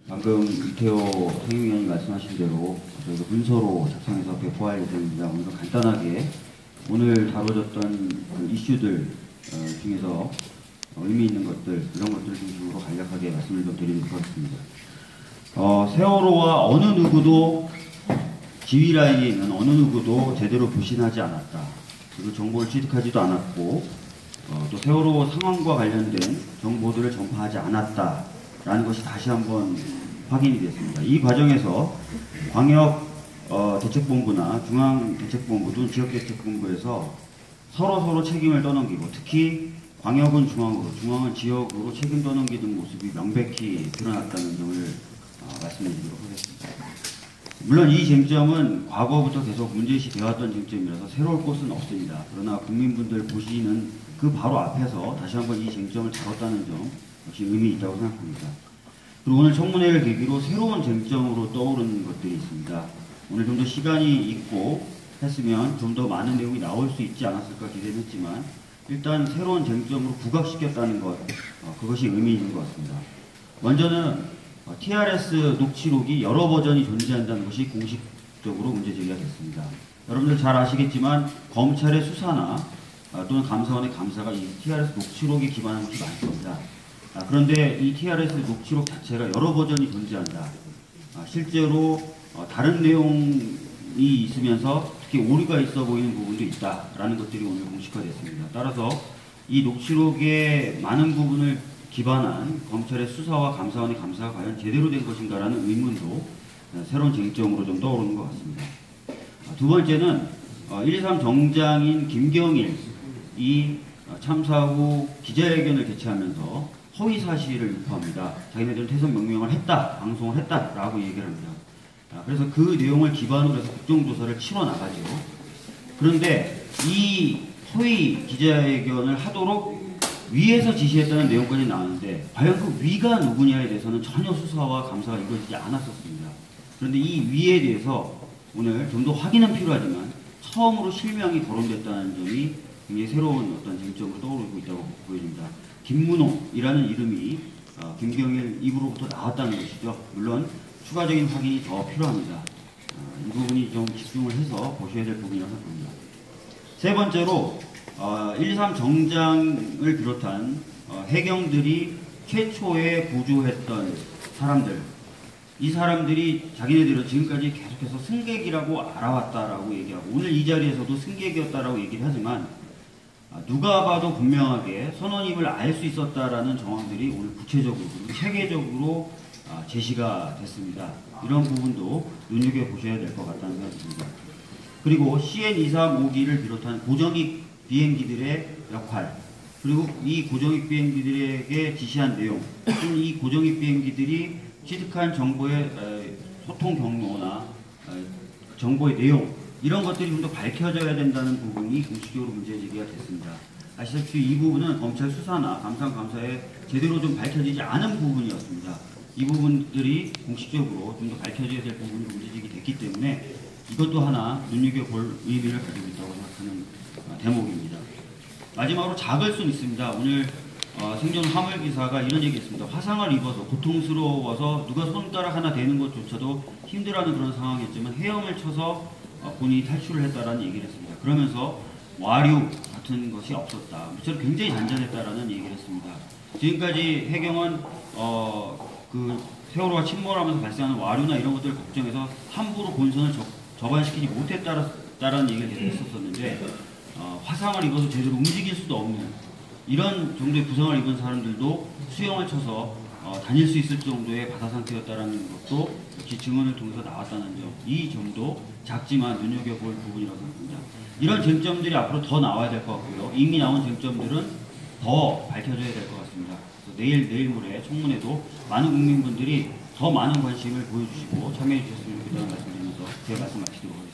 방금 이태호 상임위원이 말씀하신 대로 저희가 문서로 작성해서 배포할 예정입니다. 오늘 간단하게 오늘 다뤄졌던 그 이슈들 중에서 의미 있는 것들, 이런 것들 중심으로 간략하게 말씀을 좀 드리도록 하겠습니다. 세월호와 어느 누구도 지휘 라인에 있는 어느 누구도 제대로 불신하지 않았다. 그리고 정보를 취득하지도 않았고 또 세월호 상황과 관련된 정보들을 전파하지 않았다라는 것이 다시 한번 확인이 됐습니다. 이 과정에서 광역 대책본부나 중앙대책본부 또는 지역대책본부에서 서로 책임을 떠넘기고, 특히 광역은 중앙으로, 중앙은 지역으로 책임 떠넘기는 모습이 명백히 드러났다는 점을 말씀드리도록 하겠습니다. 물론 이 쟁점은 과거부터 계속 문제시 되어왔던 쟁점이라서 새로울 것은 없습니다. 그러나 국민분들 보시는 그 바로 앞에서 다시 한번 이 쟁점을 다뤘다는 점 역시 의미 있다고 생각합니다. 그리고 오늘 청문회를 계기로 새로운 쟁점으로 떠오르는 것들이 있습니다. 오늘 좀 더 시간이 있고 했으면 좀 더 많은 내용이 나올 수 있지 않았을까 기대는 했지만, 일단 새로운 쟁점으로 부각시켰다는 것, 그것이 의미 있는 것 같습니다. 먼저는 TRS 녹취록이 여러 버전이 존재한다는 것이 공식적으로 문제제기가 됐습니다. 여러분들 잘 아시겠지만 검찰의 수사나 또는 감사원의 감사가 이 TRS 녹취록에 기반한 것이 많습니다. 그런데 이 TRS 녹취록 자체가 여러 버전이 존재한다. 실제로 다른 내용이 있으면서 특히 오류가 있어 보이는 부분도 있다라는 것들이 오늘 공식화됐습니다. 따라서 이 녹취록의 많은 부분을 기반한 검찰의 수사와 감사원의 감사가 과연 제대로 된 것인가라는 의문도 새로운 쟁점으로 좀 떠오르는 것 같습니다. 두 번째는 123 정장인 김경일이 참사 후 기자회견을 개최하면서 허위 사실을 유포합니다. 자기네들은 퇴선 명령을 했다, 방송을 했다라고 얘기를 합니다. 그래서 그 내용을 기반으로 해서 국정조사를 치러나가죠. 그런데 이 허위 기자회견을 하도록 위에서 지시했다는 내용까지 나왔는데, 과연 그 위가 누구냐에 대해서는 전혀 수사와 감사가 이루어지지 않았었습니다. 그런데 이 위에 대해서 오늘 좀 더 확인은 필요하지만 처음으로 실명이 거론됐다는 점이 굉장히 새로운 어떤 쟁점으로 떠오르고 있다고 보여집니다. 김문홍이라는 이름이 김경일 입으로부터 나왔다는 것이죠. 물론 추가적인 확인이 더 필요합니다. 이 부분이 좀 집중을 해서 보셔야 될 부분이라고 생각합니다. 세 번째로 123 정장을 비롯한 해경들이 최초에 구조했던 사람들, 이 사람들이 자기네들은 지금까지 계속해서 승객이라고 알아왔다라고 얘기하고, 오늘 이 자리에서도 승객이었다라고 얘기를 하지만 누가 봐도 분명하게 선원임을 알 수 있었다라는 정황들이 오늘 구체적으로 그리고 체계적으로 제시가 됐습니다. 이런 부분도 눈여겨보셔야 될 것 같다는 생각이 듭니다. 그리고 CN235기를 비롯한 고정익 비행기들의 역할, 그리고 이 고정익 비행기들에게 지시한 내용, 또는 이 고정익 비행기들이 취득한 정보의 소통 경로나 정보의 내용, 이런 것들이 좀 더 밝혀져야 된다는 부분이 공식적으로 문제제기가 됐습니다. 아시다시피 이 부분은 검찰 수사나 감사에 제대로 좀 밝혀지지 않은 부분이었습니다. 이 부분들이 공식적으로 좀 더 밝혀져야 될 부분이 문제제기 됐기 때문에 이것도 하나 눈여겨볼 의미를 가지고 있다고 생각하는 대목입니다. 마지막으로 작을 수는 있습니다. 오늘 생존 화물기사가 이런 얘기했습니다. 화상을 입어서 고통스러워서 누가 손가락 하나 대는 것조차도 힘들어하는 그런 상황이었지만 헤엄을 쳐서 본인이 탈출을 했다라는 얘기를 했습니다. 그러면서 와류 같은 것이 없었다. 무척 굉장히 잔잔했다라는 얘기를 했습니다. 지금까지 해경은 그 세월호가 침몰하면서 발생하는 와류나 이런 것들을 걱정해서 함부로 본선을 접안시키지 못했다라는 얘기를 계속 했었는데, 화상을 입어서 제대로 움직일 수도 없는 이런 정도의 부상을 입은 사람들도 수영을 쳐서 다닐 수 있을 정도의 바다 상태였다는 것도 역시 증언을 통해서 나왔다는 점, 이 점도 작지만 눈여겨볼 부분이라고 생각합니다. 이런 쟁점들이 앞으로 더 나와야 될 것 같고요. 이미 나온 쟁점들은 더 밝혀져야 될 것 같습니다. 그래서 내일 모레 청문회도 많은 국민분들이 더 많은 관심을 보여주시고 참여해 주셨으면 좋겠다는 말씀드리면서 제 말씀 마치도록 하겠습니다.